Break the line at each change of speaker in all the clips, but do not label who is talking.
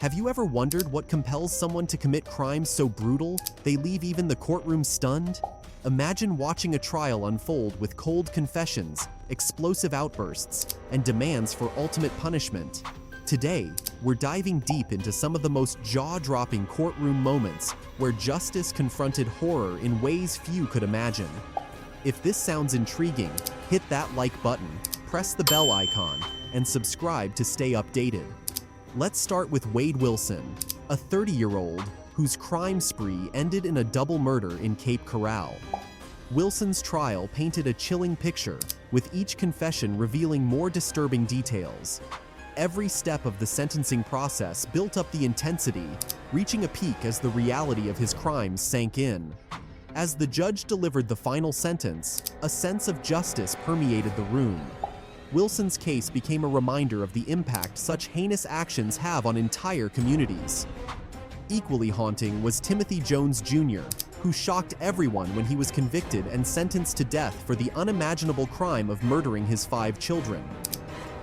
Have you ever wondered what compels someone to commit crimes so brutal they leave even the courtroom stunned? Imagine watching a trial unfold with cold confessions, explosive outbursts, and demands for ultimate punishment. Today, we're diving deep into some of the most jaw-dropping courtroom moments where justice confronted horror in ways few could imagine. If this sounds intriguing, hit that like button, press the bell icon, and subscribe to stay updated. Let's start with Wade Wilson, a 30-year-old whose crime spree ended in a double murder in Cape Coral. Wilson's trial painted a chilling picture, with each confession revealing more disturbing details. Every step of the sentencing process built up the intensity, reaching a peak as the reality of his crimes sank in. As the judge delivered the final sentence, a sense of justice permeated the room. Wilson's case became a reminder of the impact such heinous actions have on entire communities. Equally haunting was Timothy Jones Jr., who shocked everyone when he was convicted and sentenced to death for the unimaginable crime of murdering his 5 children.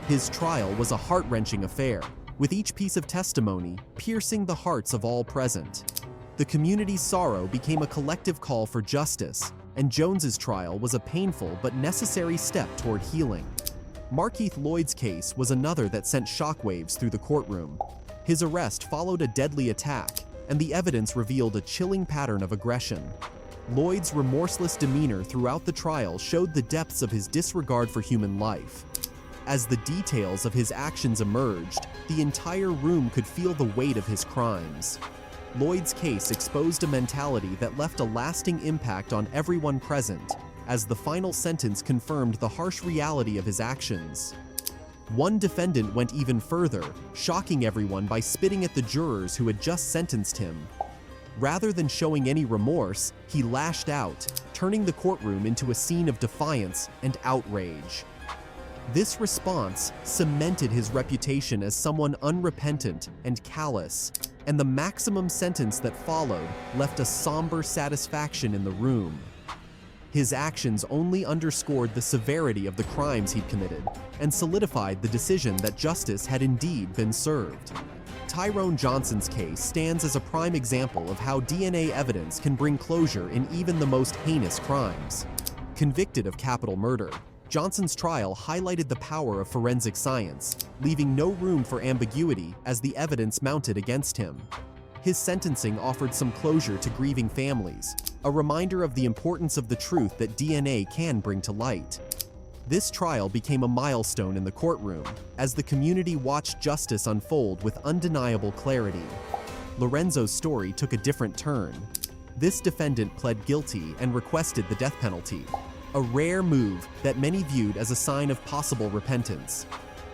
His trial was a heart-wrenching affair, with each piece of testimony piercing the hearts of all present. The community's sorrow became a collective call for justice, and Jones's trial was a painful but necessary step toward healing. Markeith Loyd's case was another that sent shockwaves through the courtroom. His arrest followed a deadly attack, and the evidence revealed a chilling pattern of aggression. Loyd's remorseless demeanor throughout the trial showed the depths of his disregard for human life. As the details of his actions emerged, the entire room could feel the weight of his crimes. Loyd's case exposed a mentality that left a lasting impact on everyone present, as the final sentence confirmed the harsh reality of his actions. One defendant went even further, shocking everyone by spitting at the jurors who had just sentenced him. Rather than showing any remorse, he lashed out, turning the courtroom into a scene of defiance and outrage. This response cemented his reputation as someone unrepentant and callous, and the maximum sentence that followed left a somber satisfaction in the room. His actions only underscored the severity of the crimes he'd committed and solidified the decision that justice had indeed been served. Tyrone Johnson's case stands as a prime example of how DNA evidence can bring closure in even the most heinous crimes. Convicted of capital murder, Johnson's trial highlighted the power of forensic science, leaving no room for ambiguity as the evidence mounted against him. His sentencing offered some closure to grieving families, a reminder of the importance of the truth that DNA can bring to light. This trial became a milestone in the courtroom, as the community watched justice unfold with undeniable clarity. Lorenzo's story took a different turn. This defendant pled guilty and requested the death penalty, a rare move that many viewed as a sign of possible repentance.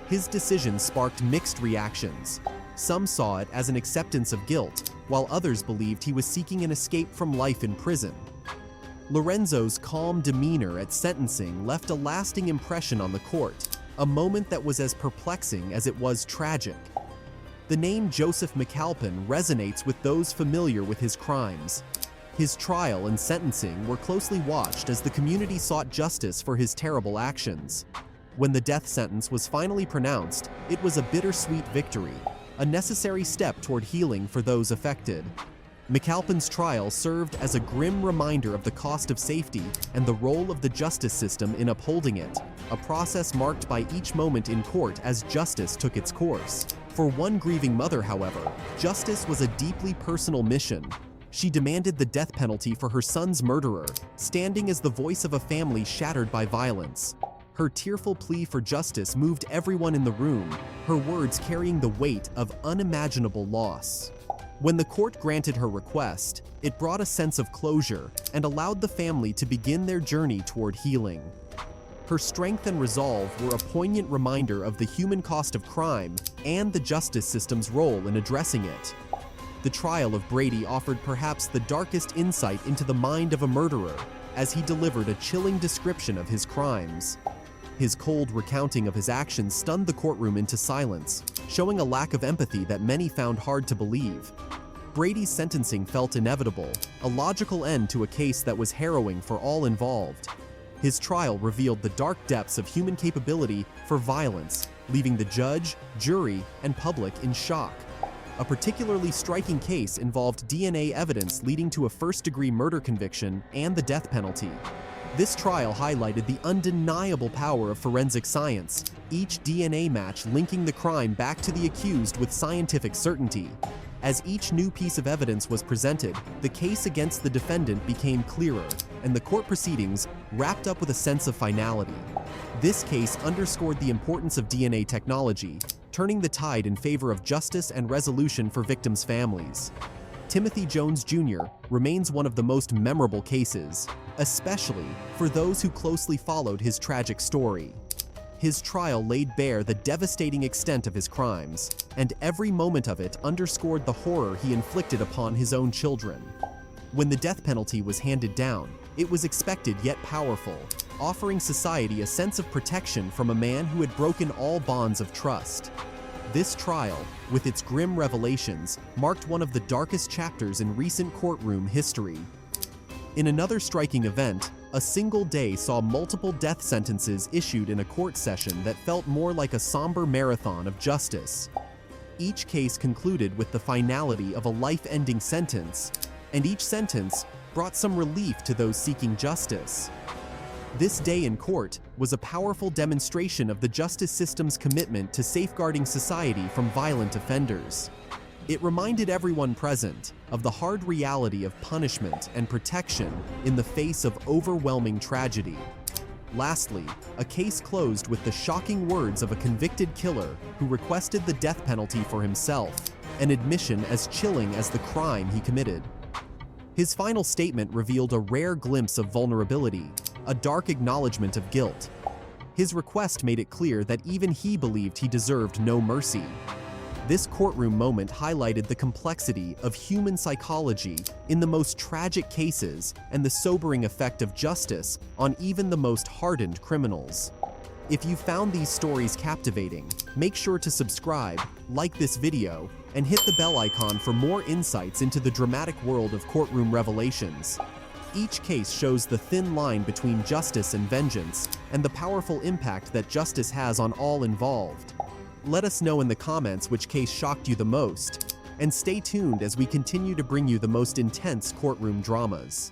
His decision sparked mixed reactions. Some saw it as an acceptance of guilt, while others believed he was seeking an escape from life in prison. Lorenzo's calm demeanor at sentencing left a lasting impression on the court, a moment that was as perplexing as it was tragic. The name Joseph McAlpin resonates with those familiar with his crimes. His trial and sentencing were closely watched as the community sought justice for his terrible actions. When the death sentence was finally pronounced, it was a bittersweet victory, a necessary step toward healing for those affected. McAlpin's trial served as a grim reminder of the cost of safety and the role of the justice system in upholding it, a process marked by each moment in court as justice took its course. For one grieving mother, however, justice was a deeply personal mission. She demanded the death penalty for her son's murderer, standing as the voice of a family shattered by violence. Her tearful plea for justice moved everyone in the room, her words carrying the weight of unimaginable loss. When the court granted her request, it brought a sense of closure and allowed the family to begin their journey toward healing. Her strength and resolve were a poignant reminder of the human cost of crime and the justice system's role in addressing it. The trial of Brady offered perhaps the darkest insight into the mind of a murderer, as he delivered a chilling description of his crimes. His cold recounting of his actions stunned the courtroom into silence, showing a lack of empathy that many found hard to believe. Brady's sentencing felt inevitable, a logical end to a case that was harrowing for all involved. His trial revealed the dark depths of human capability for violence, leaving the judge, jury, and public in shock. A particularly striking case involved DNA evidence leading to a first-degree murder conviction and the death penalty. This trial highlighted the undeniable power of forensic science, each DNA match linking the crime back to the accused with scientific certainty. As each new piece of evidence was presented, the case against the defendant became clearer, and the court proceedings wrapped up with a sense of finality. This case underscored the importance of DNA technology, turning the tide in favor of justice and resolution for victims' families. Timothy Jones Jr. remains one of the most memorable cases, especially for those who closely followed his tragic story. His trial laid bare the devastating extent of his crimes, and every moment of it underscored the horror he inflicted upon his own children. When the death penalty was handed down, it was expected yet powerful, offering society a sense of protection from a man who had broken all bonds of trust. This trial, with its grim revelations, marked one of the darkest chapters in recent courtroom history. In another striking event, a single day saw multiple death sentences issued in a court session that felt more like a somber marathon of justice. Each case concluded with the finality of a life-ending sentence, and each sentence brought some relief to those seeking justice. This day in court was a powerful demonstration of the justice system's commitment to safeguarding society from violent offenders. It reminded everyone present of the hard reality of punishment and protection in the face of overwhelming tragedy. Lastly, a case closed with the shocking words of a convicted killer who requested the death penalty for himself, an admission as chilling as the crime he committed. His final statement revealed a rare glimpse of vulnerability, a dark acknowledgement of guilt. His request made it clear that even he believed he deserved no mercy. This courtroom moment highlighted the complexity of human psychology in the most tragic cases and the sobering effect of justice on even the most hardened criminals. If you found these stories captivating, make sure to subscribe, like this video, and hit the bell icon for more insights into the dramatic world of courtroom revelations. Each case shows the thin line between justice and vengeance, and the powerful impact that justice has on all involved. Let us know in the comments which case shocked you the most, and stay tuned as we continue to bring you the most intense courtroom dramas.